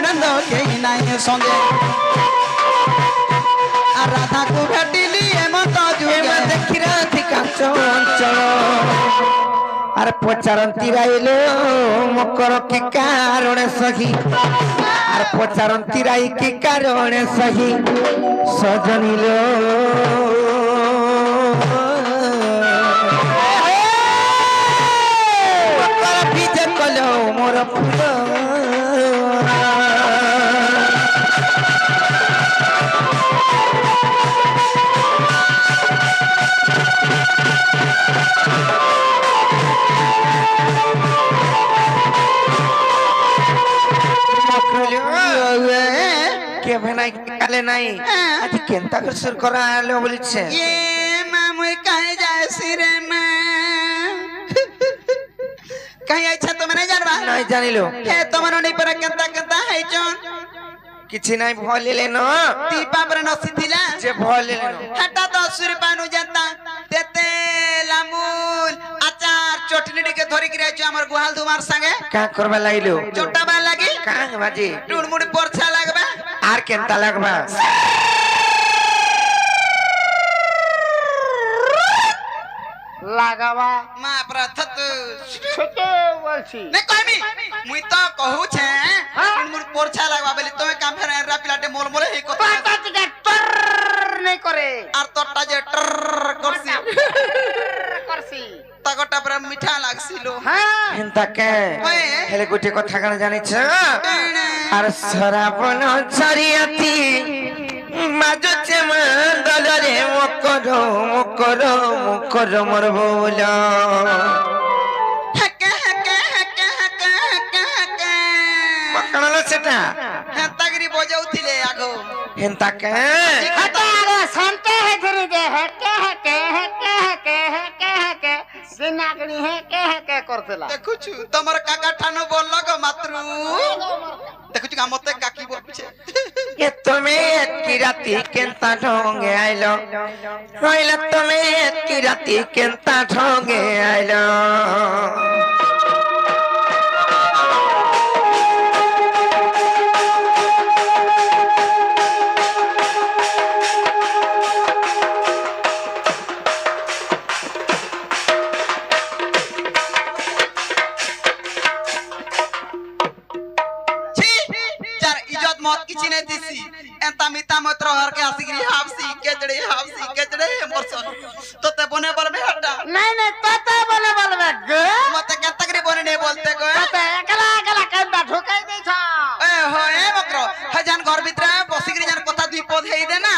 ननद केही नाही संगे आ राधा को भेटिली एमत जुगे देखी राधिका चंचल आर पचारती राइलो मकर की कारण सही आर पचारती राई की कारण सही सजनीलो मकर बीज कलो मोर फूल के भनाई काले नाही आधी केंता कर सुर करा आलो बोलछे ये मामुई कहे जाय सिरे में कहीं अच्छा तो मैंने जानवा नहीं जानिलो हे तमरो नहीं पर केंता केंता है जोन किछि नाही भले लेनो दीपा पर नसी थिला जे भले लेनो हटा तो 10 रुपया नु जानता देते लामूल अचार चटनी के धरी के आइछ हमर गुहाल दुमार संगे का करबा लाइलो चोटा बा लागी का बाजी टुनमुड़ी परछा लागबा आर केंता लागबा लागावा मां प्रथत छोटे बोलছি ने कहमी मुई तो कहू छे टुनमुड़ी परछा लागबा बोली तोमे काम फेर रा पिलाटे मोल मोल हे कथा पाता टिके टर नहीं करे आर तोटा जे टर करसी करसी तगटा पर मीठा लागसिलो हां हेंता के ओए हेले गुटे कथा कण जानि छ आर सराबन छरियाती माजुचे मंडल रे मकर मोर बोला हके हके हके हके हके हके पकड़लो सेटा हेतागिरी बजाउथिले आगो हेंता के हटा रे शांति है धीरे दे हके हके हके हके हके हके सिनागणी हके करतला देखुछु तमर काका ठानो बोललो गो मातृ देखुछु का मते काकी बोल पिछे ये तुम्हें की राती केंता ढोंगे आइलो होइला तुम्हें की राती केंता ढोंगे आइलो मत किछि नै दिसी एंता मिता मत रहर के आसिगिरी हाफसी केजड़े मोरसन तोते बने बोलबे हटा नहीं तोते बोलबे ग मते केतगरी बने नै बोलते गो तोते एकला एकला केंता ठोकाई दै छ ए हो ए मकरो हजान घर भितरा बसिगिरी जान कथा दुई पद हेइ दे ना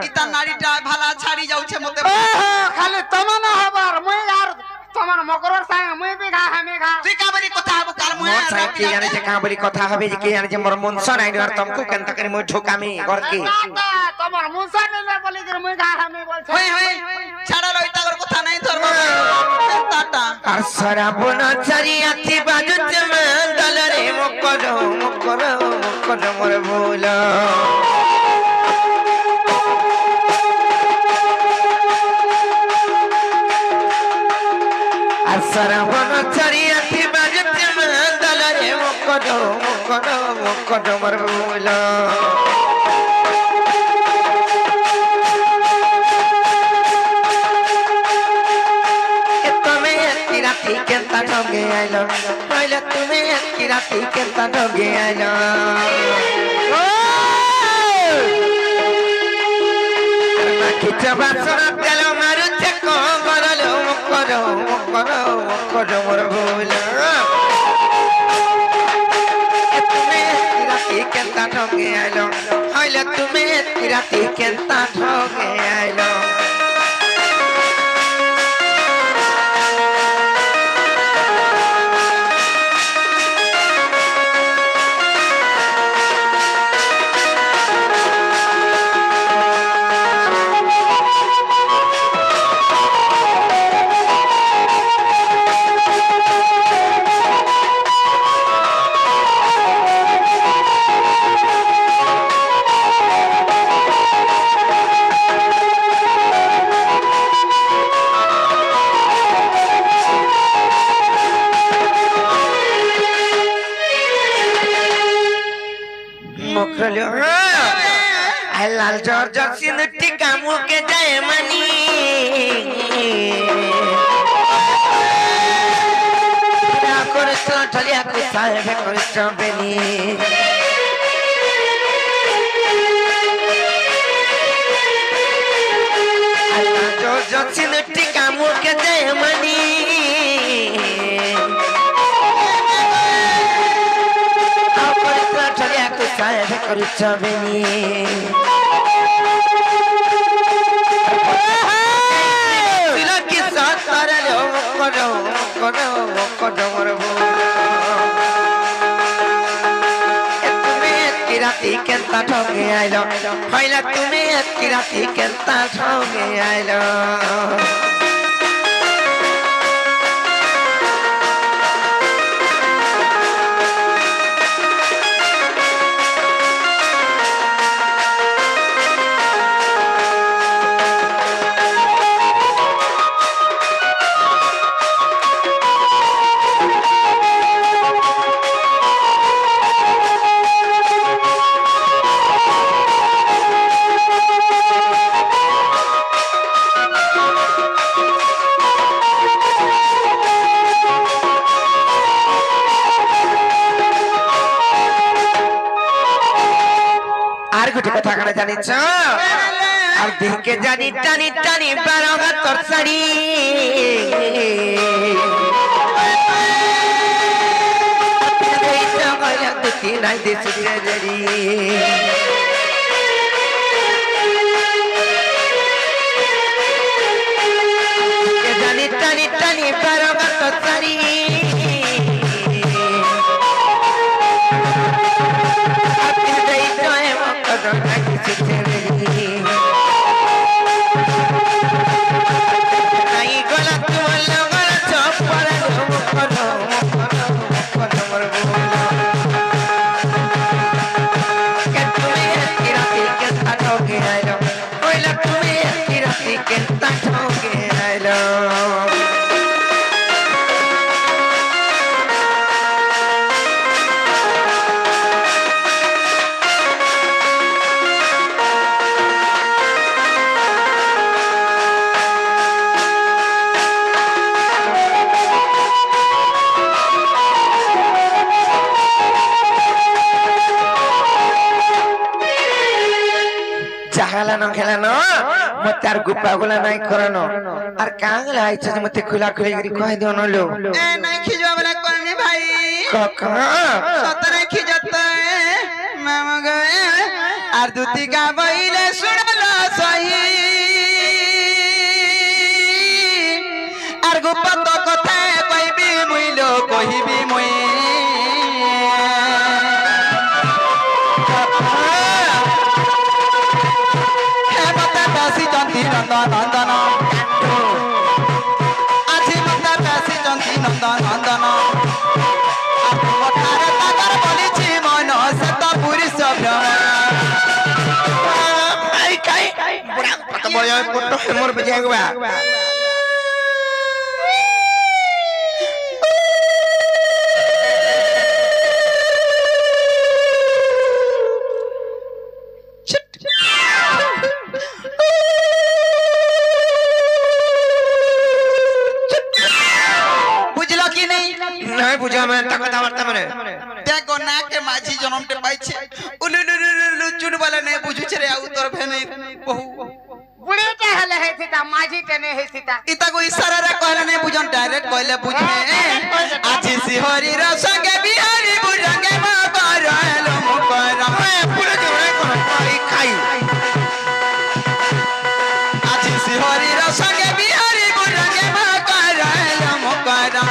इता नाडीटा भाला छाड़ी जाउ छे मते ओहो खाली तमन हबर मुई यार तमन मकरर संग मुई भी खा हमें खा तुई का बरी कथा हबो काल मुए मोर साहब के जाने जे का बड़ी कथा हबे जे के जाने जे मोर मुनसन आइ और तुमको केंता करे मोय ठोकामी घर के तमर मुनसा ने बोली कर मुई खा हमें बोल छ होय छाड़ा लई तागर कथा नहीं धरबो टाटा আর সরাবন চারিয়াতি বাজুতে মন্দল রে মকর মোর ভোলা আর সরাবন চারিয়াতি বাজুতে মন্দল রে মকর মোর ভোলা केंता ढोगे आइलो पहले तुम्हें की राती केंता ढोगे आइलो किछ बासना तेल मारु चको बरलो मकर मोर भूल तुम्हें की राती केंता ढोगे आइलो पहले तुम्हें की राती केंता ढोगे आइलो मुखरलियो आई लाल जोर जोर सिंदूर कामू के जाए मनी ना करतो ठलिया को साहेब करतो बेनी आई लाल जोर जोर सिंदूर कामू के जाए मनी साहेब करतो बेनी राती केंता ठगे आइलो पहला तुम्हें एक राती केंता ठगे आइलो কথা কানে জানিছ আর দেখে জানি টানি টানি বারোগা তোর শাড়ি দুটি নাই দিছি রেডি জানি টানি টানি বারোগা তোর শাড়ি খেলানো মতে আর গুপা গুলা নাই করানো আর কাংলা আইছে যে মতে খুলা খুলে গরি কই দিও নলো এ নাই খিজো বলে কইমি ভাই কাকা সতরে খিজত মামা গয়ে আর দুতি গা বইলে শুনলো সহি আর গুপা তো কথা কইবি মুইলো কইবি মুই নন্দন আজি মতে বেশি চন্তি নন্দন নন্দন কথারে তাগার বলিছি মন সে তো পুরুষ আই কাই বুড়া কত বড় কত হেমর বেজে গবা বুঝা মানে তা কথা বার্তা মানে দেখো না কে মাঝি জন্মতে পাইছে উলুলুলুলু চুন বলে নে বুঝুছে রে আউ তোর ভেনে বহু বুড়িটা হলে হেতিতা মাঝিটা নে হেতিতা ইতাকো ইশারা রে কইলে নে বুঝন ডাইরেক্ট কইলে বুঝবে আজি সিহরি র সঙ্গে বিহারি বুঝঙ্গে মা করলো মুকরা পুরো জোরে কোন খাই আজি সিহরি র সঙ্গে বিহারি বুঝঙ্গে মা করলো মুকরা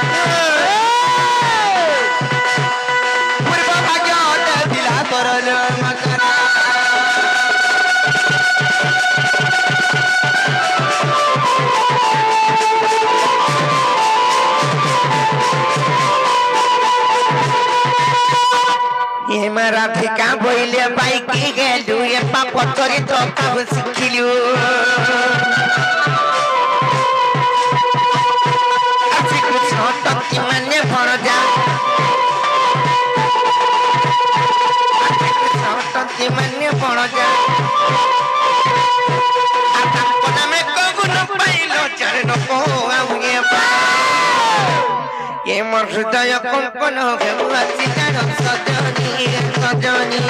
রাধিকা বইলে বাইকি গেলু এ পাপ করে তো কাব শিখিলু আজি কুছ তকি মানে ভরজা আজি কুছ बड़ जा नामे कगुन पाइलो चरण को आउए ये मोर हृदय कंपन हो गया सीतार सजनी सजनी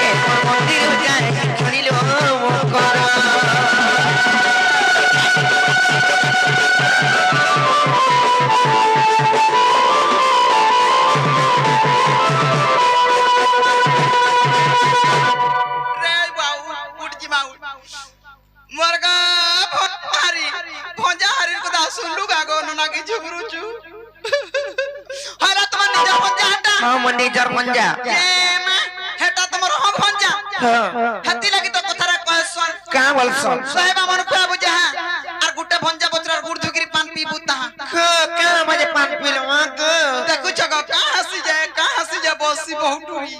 ए मंदिर जाए छोड़िलो कर निजर पंजा हेटा तमरो हम भंजा हती लगी तो कथरा कहसन का बोलसन साहेब मन को बुझा और गुटे भंजा बचरा गुड़ धुगरी पान पी बुता का मजे पान पीलो ग देखु जगह का हसी जा बसी बहुटुरी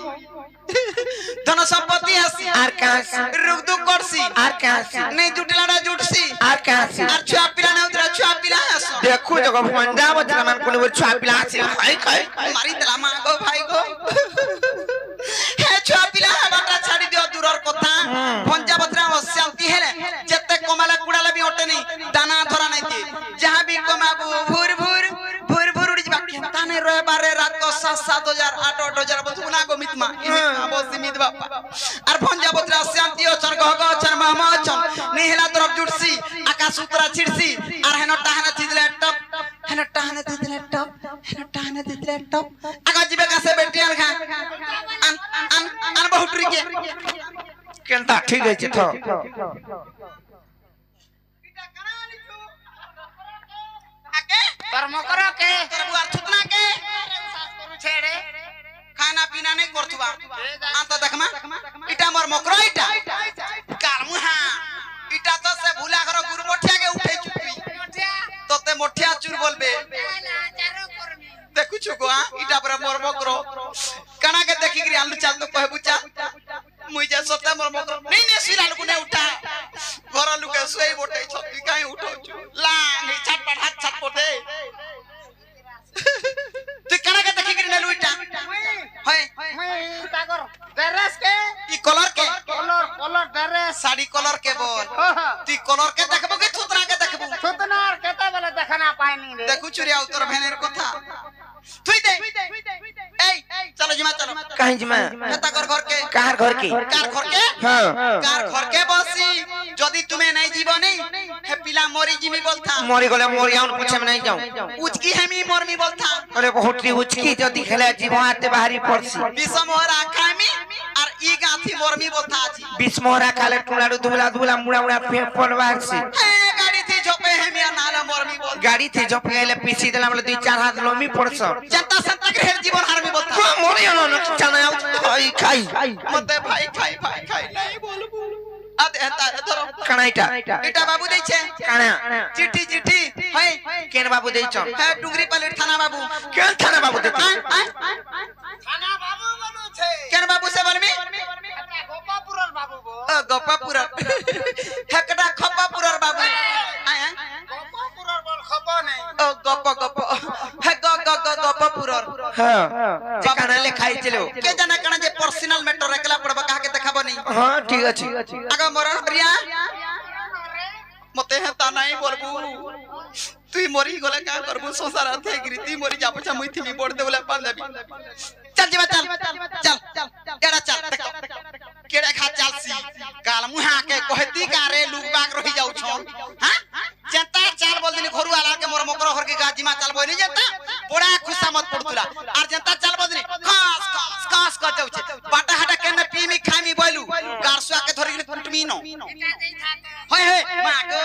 धन संपत्ति हसी आर का रुक दुख करसी आर का नहीं जुटलाडा जुटसी आर का और छुआ पिला ने उतरा छुआ पिला हस देखो जगह पंजा बचरा मन कोने छुआ पिला से खाई खाई मारी तला मा गो भाई गो हे छुआ पिला बाटा छाड़ी दियो दूरर कथा भंजा बचरा शांति हेले जत्ते कमाला कुडाला भी ओटे नहीं दाना धरा नहीं दे जहां भी कमाबू भूर भूर भूर भूर उड़ी बा केता ने रहे बारे रात को 7,000 8,000 बसुना गो मितमा बसी मित बापा और भंजा बचरा शांति ओचर गग ओचर मामा ओचर निहला तरफ जुटसी आकाश उतरा छिड़सी और हेनो टाहना थिदले टप हेनो टाहना थिदले टप हेनो टाहना थिदले टप आगा जीवे कासे बेटियान खा अन बहुटरी के केनता ठीक है छ कर्म करो के बुआर छुतना के करू छेड़े खाना पीना नहीं करथुबा आंता देखमा इटा मोर मकरो इटा कालमु हां इटा तो से भूला घर गुरु मोठिया के उठे चुपी तोते मोठिया चुर बोलबे देखु छुको हां इटा पर मोर मकरो कणा के देखि गिरी आलू चाल तो कहे बुचा मुई जे सते मोर मकरो नहीं ने सिलाल को ने उठा घर लुके सोई बोटे छती काई उठो छु ला नहीं छटपट हाथ छटपटे तू कणा के देखि गिरी ने लुइटा होय मैं तागर ड्रेस के ई कलर के कलर ड्रेस साड़ी कलर के बोल ती कलर के देखबो के थुतरा के देखबो सुतनार केते बेले देखना पाइनी रे देखु चुरिया उतर भेनेर कथा थुई दे ए चलो जिमा चलो कहीं जिमा नेता घर के कार घर की कार घर के हां कार घर के बसी जदी तुम्हें नहीं जीव नहीं हे पिला मोरी जिमी बोलथा मोरी गले मोरी आउन पूछे में नहीं जाऊं उचकी हेमी मोरमी बोलथा अरे बहुत उचकी जदी खेले जीव आते बाहरी पड़सी बिसमोरा खामी और ई गाथी मोरमी बोलथा जी बिस्मोरा काले टुलाडू दुबला दुबला मुड़ा मुड़ा पे पड़वार से ए गाड़ी थी झोपे हेमी नाला मोरमी बोल गाड़ी थी जप गेले पीछे देला मतलब 2-4 हाथ लोमी पड़स जनता संता के जीवन हारमी बोलथा मोरी न चना खाई खाई मते भाई खाई नहीं बोलबू आते हता धरो कणाइटा इटा बाबू दै छे काना चिट्ठी है केन बाबू दै छ है डुंगरी पलेट थाना बाबू केन थाना बाबू दै थाना बाबू बनु छे केन बाबू से बनमी गोपापुरर बाबू बो गप्पापुरर हेकटा खप्पापुरर बाबू आया गोपापुरर बोल खबो नहीं ओ गप्प हे गप्पापुरर हां जे काना ले खाई चलो के जाना कना जे पर्सनल मैटर एकला पड़बा काहे के देखाबो नहीं हां ठीक अछि आगा मरण हरिया मते हेता नहीं बोलबू तुई मोरी गले का करबू संसार थे गिरती मोरी जा पछा मुई थी बोल दे बोले पान देबी चल जीवा चल एड़ा चल केड़े खा चल सी काल मुहा के कहती का रे लुक बाग रही जाउ छ हां जनता चाल बोल दिनी घरु आला के मोर मकर घर के गाजीमा चल बोली जनता बड़ा खुशा मत पड़तुला और जनता चाल बोल दिनी खास कर जाउ छ बाटा हटा के न पीमी खामी बोलू गारसुआ के धरि कुटमी न होय मा गो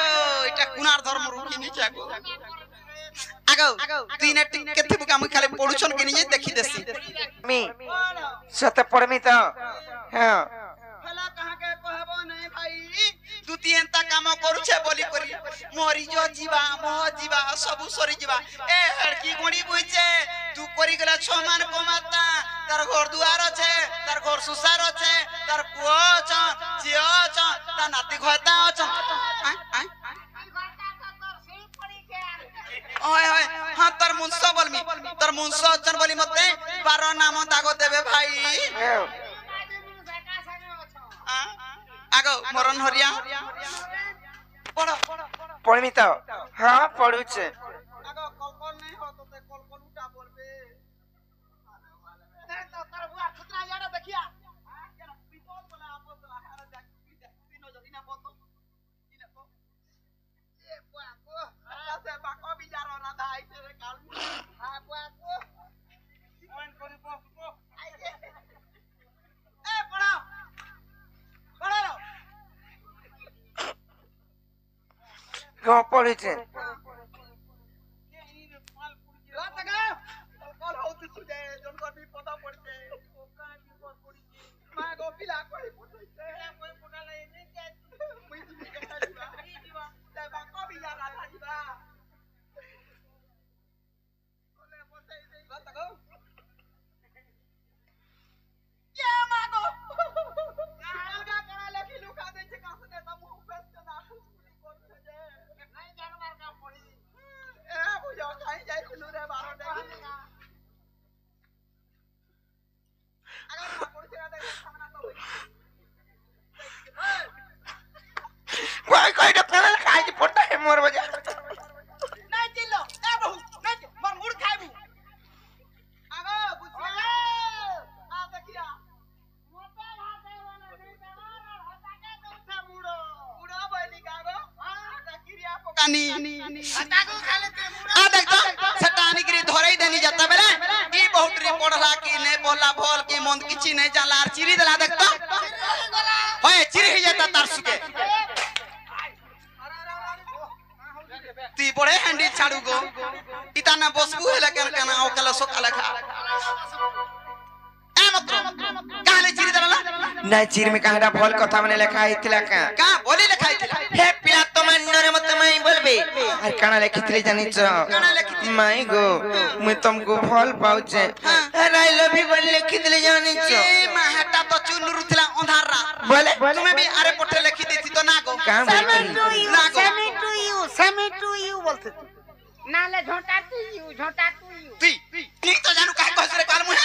इटा कुनार धर्म रुकी नि जागो आगो तीन केथे बुका मु खाली पडुछन के नि देखि देसी मी सते पड़मी त हां फला कहां के कहबो नहीं भाई तू तीनता काम करू छे बोली करी मोरी जो जीवा मोह जीवा सब सरी जीवा ए हड़की गुणी बुइछे तू करी गला 6 मान कमाता तार घर दुआर छे तार घर सुसार छे तार पुओ छ जियो छ ता नाती खता छ ओए हां तार मुंसो बोलमी तार मुंसो चन बोली मते 12 नाम दागो देबे भाई মরণ হরিয়া পড় পড়মি তো হ্যাঁ পড়ুছে আগো কলকল নেই হো তোতে কলকল উঠা বলবে नहीं तो तार बुआ खुदरा यारा देखिया কেন পিতল বলে আপন আহার দেখ পিনো যদি না বতো কিনে তো ये बुआ को আছে বাকো বিচার রাধা আইছে রে কাল हां बुआ को পয়েন্ট করে বস বস आइए এ পড়া পড়া হ্যাঁ পড়ুছে रात का কল হউতি সুদে জন কর বিপদ পড়ছে ওকা বিপদ পড়িছে মা গো পিলা কই পড়ছে কই পড়ালে নে যে মুই তুমি কেটা দিবা দিবা তাই বাকো বিচার রাধা দিবা বলে বসে দেই রাত গো কে মা গো কালগা করা লেখি লুকা দেছে কাছে না মুখ বেচতে না কুচকুলি করছে যে नहीं जानवर का पड़ी এ বুঝো খাই যাইছিলু রে 12 টাকা আগে না পড়ছে না দেখ সামনে তো কই কই ডক্টর কাজ পড়তা হে মোর বজা নাই চিল্লো এ বহু নাই মর মুড় খাইবু আগো বুঝিয়া আ দেখিয়া मोटा भाते वाला नहीं जानवर और हटा के दूसरा मुड़ो বুড়া বইলি কাগো দেখিয়া পোকানি हटा को खाले ते मुड़ो आ देख तो सेटा आनिकरी धरई देनी जाता बेले ई बहुत री पढ़ला की ने बोला भोल की मन किछि नहीं जाला आर चिरी देला देख तो होय चिरी ही जाता तार सुके ती बड़े हंडी छाड़ू गो इता ना बसबू हेला केन केन ओ कला सकाला खा ए मत काले चिरी देला না চির মে কাহরা ফল কথা মানে লেখা হইতিলা কা का बोली लिखाई थी হে পিলা তোমার নরে মত মাই বলবে আর কানা লেখিতলি জানিছ কানা লেখিতলি? মাই গো মুই তুমকু ফল পাউছে আর আই লাভ ইউ বলে লেখিতলি জানিছ ए माहटा तो चुनुरु थिला अंधारा বলে तुम्हें भी अरे पट्टे लिखी देती तो ना गो কাম सेमी टू यू ना गो सेमी टू यू बोलते तू नाले झोंटा टू यू ती ठीक तो जानू काहे कहस रे काल मुहे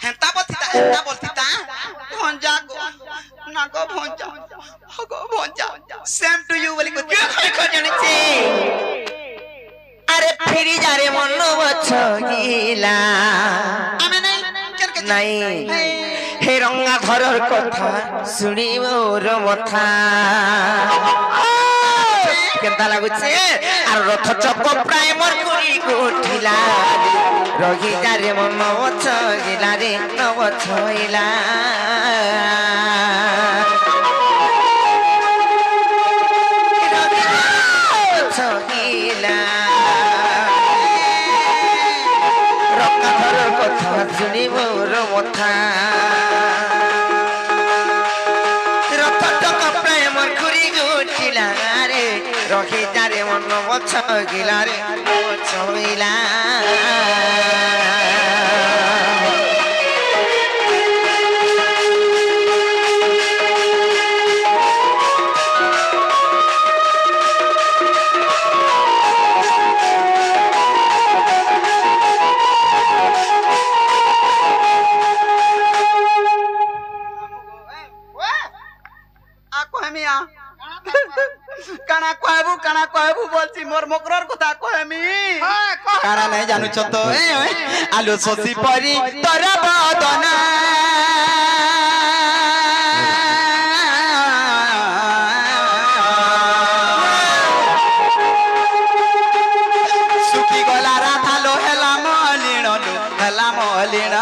हेंता बोलती ता भंजा गो ना गो भंजा गो भंजा सेम टू यू बोली को দেখো জানিছে আরে ফিরি যারে মন বছ গিলা আমি নাই কেন কে নাই হে রঙা ধরর কথা শুনিব র মথা কেনতা লাগুছে আর রথ চক প্রায় মর করি গোঠিলা রহি যারে মন বছ গিলা রে নবছ ইলা কথা শুনিব মথা রথ টকা প্রায় মন ঘুরি গুছিলা রে রহি যারে মন বছ গিলা রে ছইলা কানা কহবু বলছি মোর মকরর কথা কহেমি কারা নাই জানুছ তো আলু শশী পরি তোর বদনা সুখী গলা রাধালো হেলা মলিন হেলা মলিন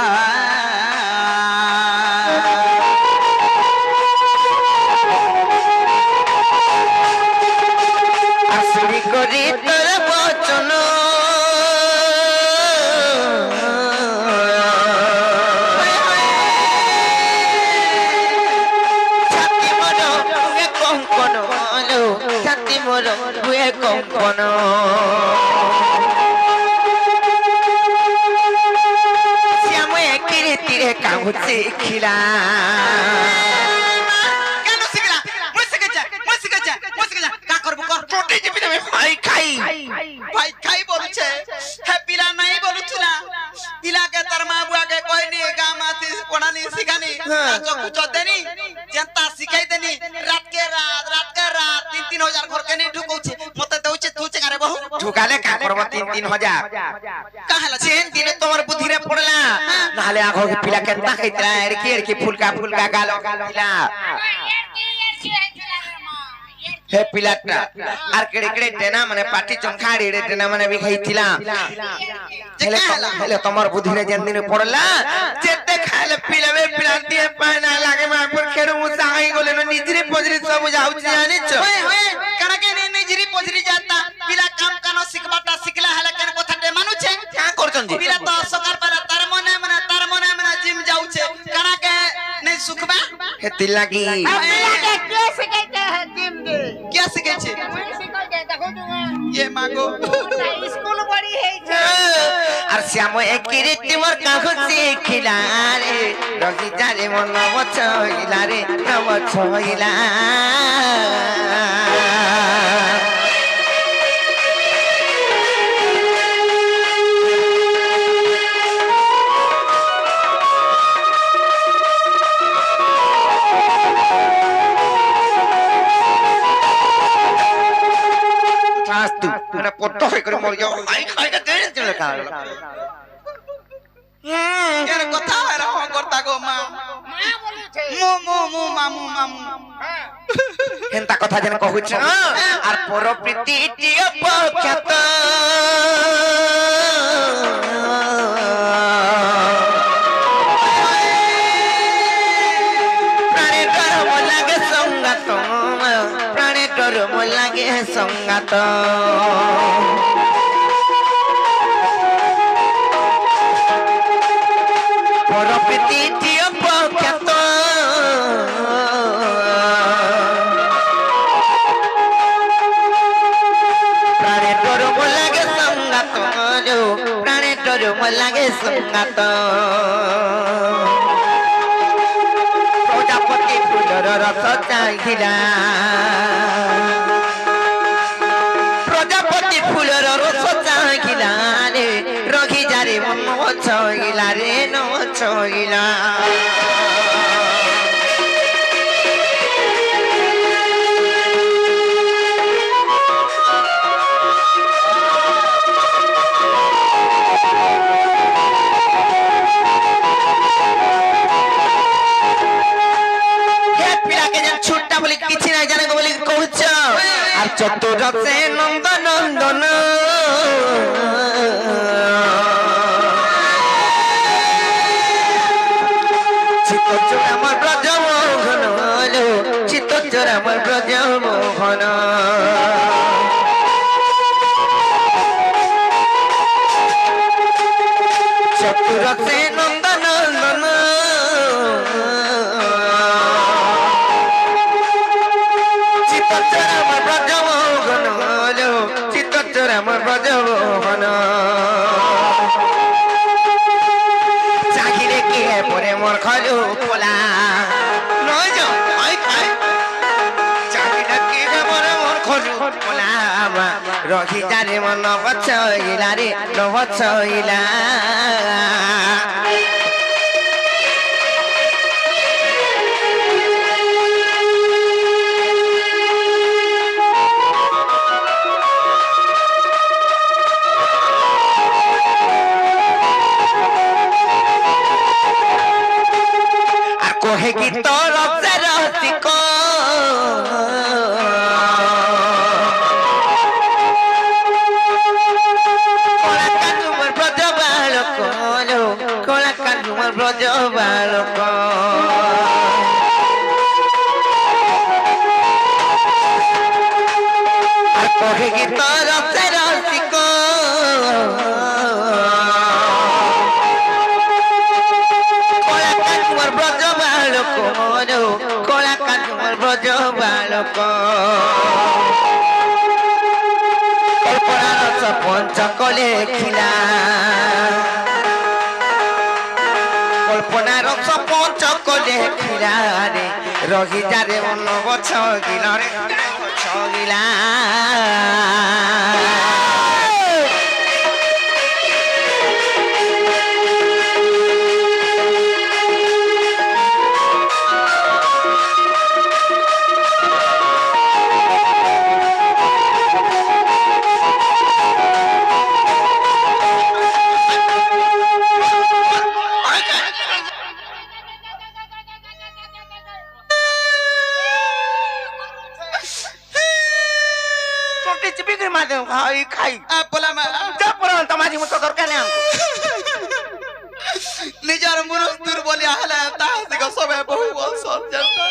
আসুরি করি তোর বচন ছাতি মোর হুয়ে কঙ্কন ছাতি মোর হুয়ে কঙ্কন শ্যাম একিরে তীরে কাহুছে খিলা কেন শিখলা মই শিখেছে কা করব কর চোটে জিবি যাবে ভাই খাই ভাই খাই বলছে হে পিলা নাই বলুছিলা পিলাকে তার মা বুয়াকে কইনি গা মাতি পড়ানি শিখানি চকু চদেনি জেন্তা শিখাই দেনি রাত के रात 3-3 हजार घर के नहीं ढुकौछे मते दउछे तुछे करे बहु ঢুকালে কা করব 3-3 হাজার काहला যেন দিনে তোমার বুদ্ধিরে পড়লা নাহলে আঘো পিলা কেনতা খাইতরা এড়কি ফুলকা গালো পিলা हे पिलाटा आर केड़े टेना माने पाटी चंखाड़ी रे टेना माने भी खाइथिला हेले तमर बुद्धि रे जन दिन पड़ला जेते खाले पिलावे पिलांती पाना लागे मा पर केड़ो मुसा आई गोले न निजरी पोजरी सब जाउची जानि छ होए कड़ा के नहीं निजरी पोजरी जाता पिला काम कानो सिखबाटा सिखला हला केन कोथा दे मानु छे क्या करछन जी पिला तो सकार पाला तार मने जिम जाउ छे कड़ा के नहीं सुखबा हे तिला की क्या सिखाते हैं जिम दे क्या सिखे छे सिखाते देखो तुम ये मांगो स्कूल बड़ी है আর শ্যাম একিরে তোমার কাহু শিখিলা রে রহি যারে মন বছইলা রে বছইলা Astu, ana potto hoy kore mor jao. Ai khai ka kene chole ka. केन कोथा रहो करता गो मां मां बोली छे मु मामू হেন্তা কথা যেন কহুছ আর পর প্রীতি টিয় পক্ষত প্রাণে ডর লাগে সঙ্গাত প্রাণে ডর লাগে সঙ্গাত পর প্রীতি টিয় পক্ষত লাগে সঙ্গাত প্রজাপতি ফুলর রস চাহিলা প্রজাপতি ফুলর রস চাহিলা রে রঘি যারে মন ছইলা রে ন ছইলা আর চতুরথে নন্দনন্দন চিত্তচোর আমার ব্রজমোহন চিত্তচোর আমার ব্রজমোহন চতুরথে নন্দনন্দন আমার ব্রজমোহন চাহিলে কি পরে মোর খলু পোলা নয় চাহিলে কি পরে মোর খলু পোলা রহি যারে মন বছইলা রে বছইলা কহে কি তোর রসিক কলা কাজুমর ব্রজ বালক কলা কাজুমর ব্রজ বালক আর কহে কি তোর রসিক কলা কাজুমর ব্রজ বালক কল্পনা রস পঞ্চক লেখিলা কল্পনা রস পঞ্চক লেখিলা রে রহি যারে মন বছগিলা রে বছগিলা খাই খাই बोला मैं যা পড়ান তোমাজি মতো দরকার নেই निजार मुरुस दुर्बलिया हला तास को सबे बहु बसत जनता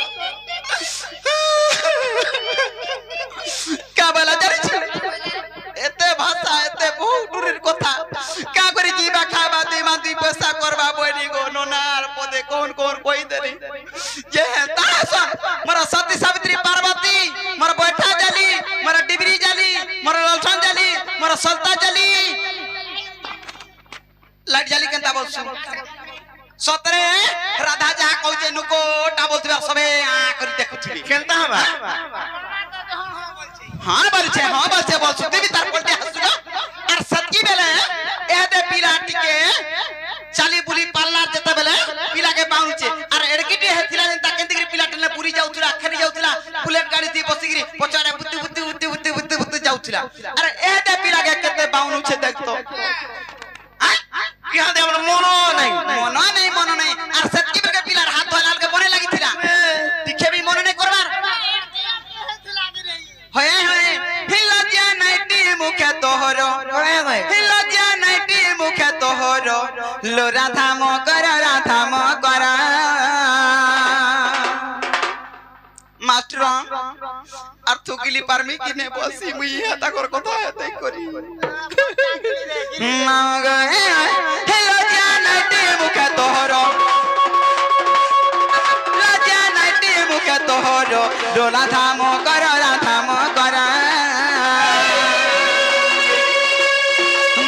का बोला जानि छी एते भाषा एते बहु दूरेर कथा का करी जीवा खाबा दिमा दुई पैसा करबा बनी गो ननार पदे कौन कौन कोई देनी जे तासन मोरा सती सावित्री पार्वती मोरा बैठा जाली मोरा डिबरी जाली मोरा ललठन जाली मोरा सलता जाली लाइट जाली केनता बोलसु सतरे राधा जा कहउजे नुको टा बोलतबे सबे आ करी देखुथिबी কেনতা হবা हां बोलछे बोलसु देवी तार पलटे हसुगा और सतकी बेले ए दे पिला टिके चाली बुली पाल्ला जेता बेले पिला के बाउचे और एडकिटी हेथिला जेंता केंतिगिरी पिला टने पुरी जाउथुला खेनी जाउथुला बुलेट गाड़ी दी बसिगिरी पचारे बुत्ती जाउथुला अरे ए दे पिला के केते बाउनु छे देखतो ইহা দে আমার মনো নাই मनो नहीं और सतकी बेले पिलार हाथ धोलाल के बने लागिथिला दिखे भी मनो नहीं करबार होए होए हिलजिया नाइटी मुखे तोहरो করে গয় हिलजिया नाइटी मुखे तोहरो लो राधा मो कर मास्टर আর থুকিলি পারমি কিনে বসি মুই হাতা কর কথা হেতে করি হিলজিয়া নাইটি মুখে তোহরো লজিয়া নাইটি মুখে তোহরো লো রাধা মো কর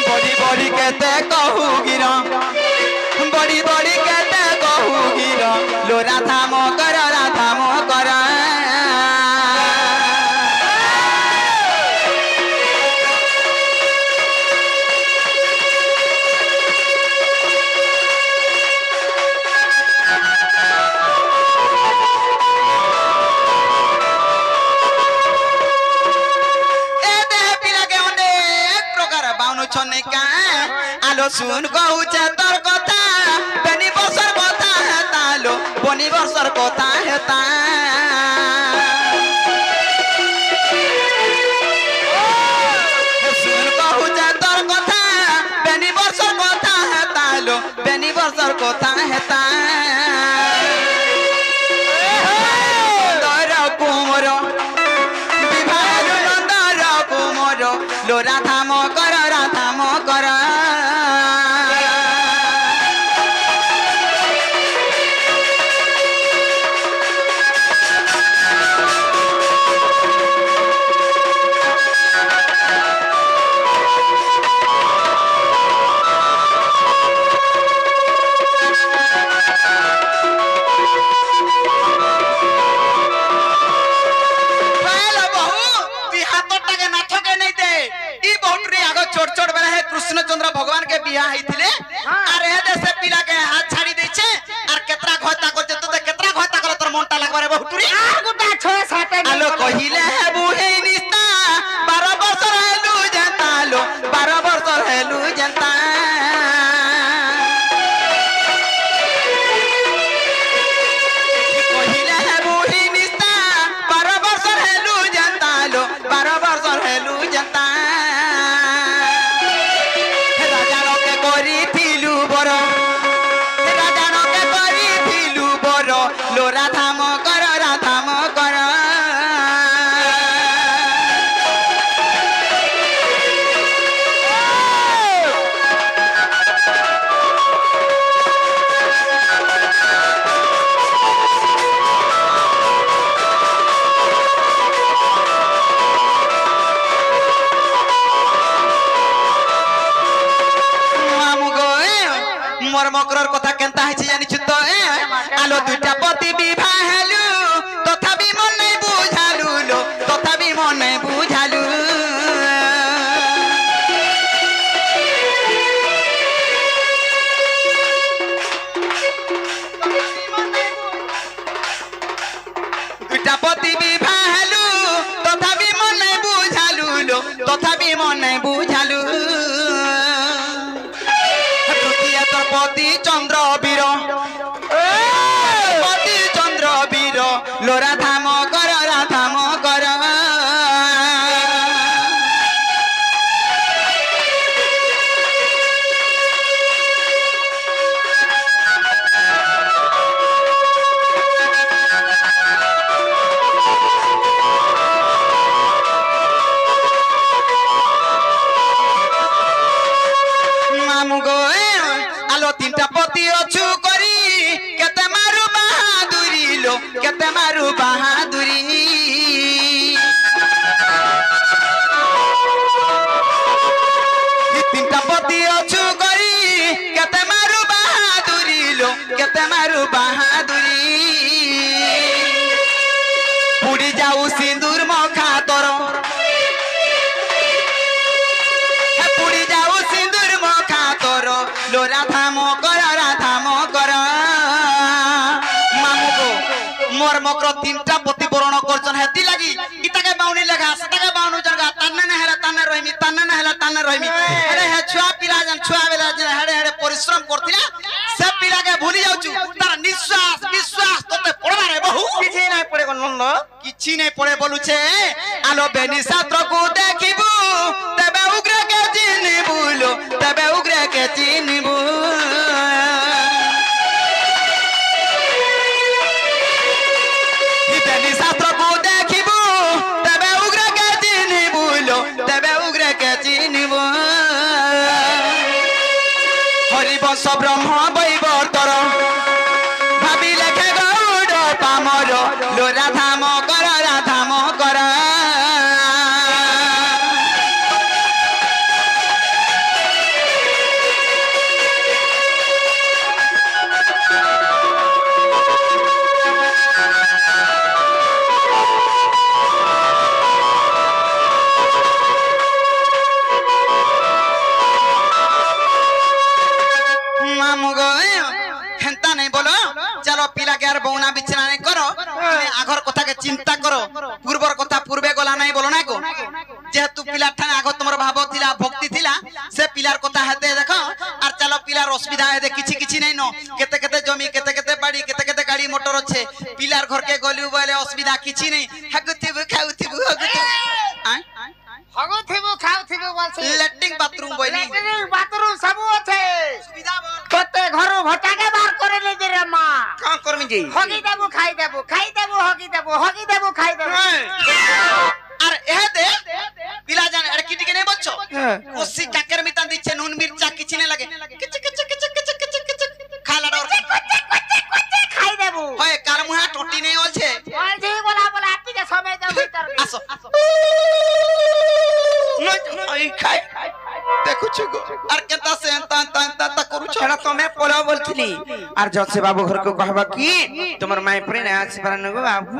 बड़ी बड़ी कहते कहू गिरा बड़ी बड़ी कहते कहू गिरा लो राधा मो कर आलो सुन कहूचे तोर कथा बेनी बसर कथा हेतालो बनी बसर कथा हेता सुन कहूचे तोर कथा बेनी बसर कथा हेतालो बेनी बसर कथा हेता दर कुमर विवाह नंदर कुमर लो राधा मो कर कृष्णचंद्र भगवान के बियाह हिथिले अरे हे से पिला के हाथ छाड़ी दैछे और केतरा घता करते तो केतरा घता कर तोर मोंटा लागबारे बहुटुरी आ गुटा 6-7 आलो कहिले है बुहे निस्ता 12 वर्ष हेलु जनता लो 12 वर्ष हेलु जनता कहिले है बुहे निस्ता 12 वर्ष हेलु जनता लो 12 वर्ष हेलु जनता लो राधा मो कर मोर मकरर कथा केनता है जानि छु तो आलो दुटा पति विवाह हेलु तथापि मन नै बुझालु लो तथापि मन नै बुझालु दुटा पति विवाह हेलु तथापि मन नै बुझालु लो तथापि मन नै बुझालु पति चंद्र वीर पति चंद्र वीर लो राधा मो कर केते मारू बहादुरी पुड़ी जाऊ सिंदूर मखा तोर पुड़ी जाऊ सिंदूर मखा तोर लो राधा मो कर मामू को मोर मकर तीनटा प्रतिबरण करछन हेती लागी इताके बाउनी लगा सताके बाउनु जरगा तान्ने न हेला तान्ने रहिमी तान्ने न हेला तान्ने रहिमी अरे हे छुआ पिला जन छुआ बेला जन हेडे हेडे परिश्रम करथिला से पिला के भूली जाउछु तार निश्वास विश्वास तोते पड़बा रे बहु किछि नाही पड़े गो नंद किछि नै पड़े बोलुछे आलो बेनी छात्र को देखिबू तबे उग्र के चिन्हबू लो तबे उग्र के चिन्हबू बेनी छात्र को देखिबू तबे उग्र के चिन्हबू लो तबे उग्र के चिन्हबू हरिवंश ब्रह्म वैवर्तर भाभी लेखे गौड़ पामर लो राधा मो कर मामू गो हेंता नहीं बोलो चलो पिला के यार बौना बिछना नहीं करो आगर कथा के चिंता करो पूर्वर कथा पूर्वे गला नहीं बोलो ना को जेहेतु पिला ठाने आगो तुमर भाव थिला भक्ति थिला से पिलार कथा हेते देखो और चलो पिलार असुविधा हेते किछि किछि नहीं नो केते केते जमी केते केते बाड़ी केते केते गाड़ी मोटर अच्छे पिलार घर के गलिउ बोले असुविधा किछि नहीं हगुथिबु खाउथिबु हगुथिबु खाउथिबु बोलछे लैट्रिन बाथरूम बोली लैट्रिन बाथरूम सब আছে सुविधा बोल कते घर भटाके बाहर करे ले जे रे मां का करमी जी हगी देबु खाई देबु हगी देबु खाई देबु আর এহে দে পিলা জান আর কিটি কে নে বচ্চো কোসি কাকের মিতান দিচ্ছে নুন মির্চা কিছু না লাগে কিচ কিচ কিচ কিচ কিচ কিচ খালা ডর খাই দেবু হয় কার মুহা টটি নেই আছে ওই যে বলা আটিকে সময় দাও ভিতর আসো নই খাই দেখুছো গো আর কেতা সে তা করুছো छड़ा तमे पोला बोलथिली आर जसे बाबू घर को कहबा की तुमर माई प्रे ना आछ परन गो बाबू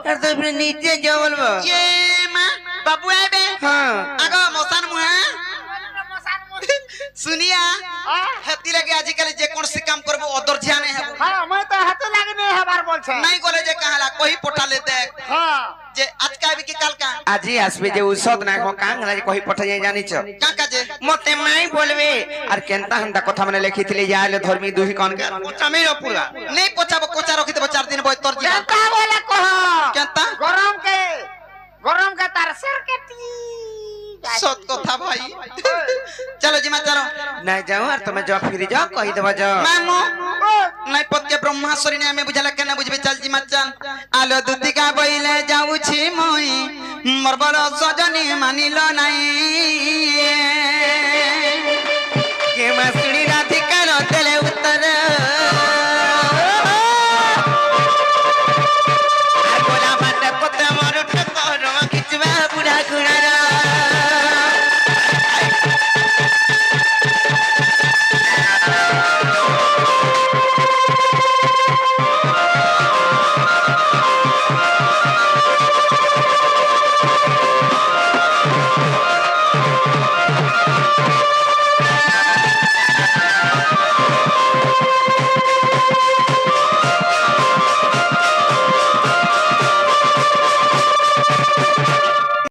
यार तो प्रे नीचे जो बोलबो ये मां बाबू आबे हां आगो मसान मुहा सुनिया हेती लगे आजिकल जे कोन से काम करबो अदर ध्यान है हां मैं तो हाथ लागने हबार बोलछे नहीं बोले जे कहाला कोई पोटा ले दे हां जे आज का भी की काल का आजी आसबे जे औषध ना को कांगला जे कहि पठा जाय जानि छ काका जे मते माई बोलबे आर केनता हंदा कथा मने लिखितले जाले धर्मी दुही कोन के चमे न पूरा नहीं पोचाबो कोचा रखि देबो 4 दिन बोय तोर जी केता बोले कह केता गरम के तार सर के टी सत कथा भाई चलो जी मा चलो नहीं जाओ आर तुम जो फिर जाओ कहि देबा जो मामो नहीं पत के ब्रह्माश्वरी ने हमें बुझाला केना बुझबे चल जी मा चल आलो दुतिका बइले जाऊ छी मोई मोर बड़ सजनी मानिलो नाही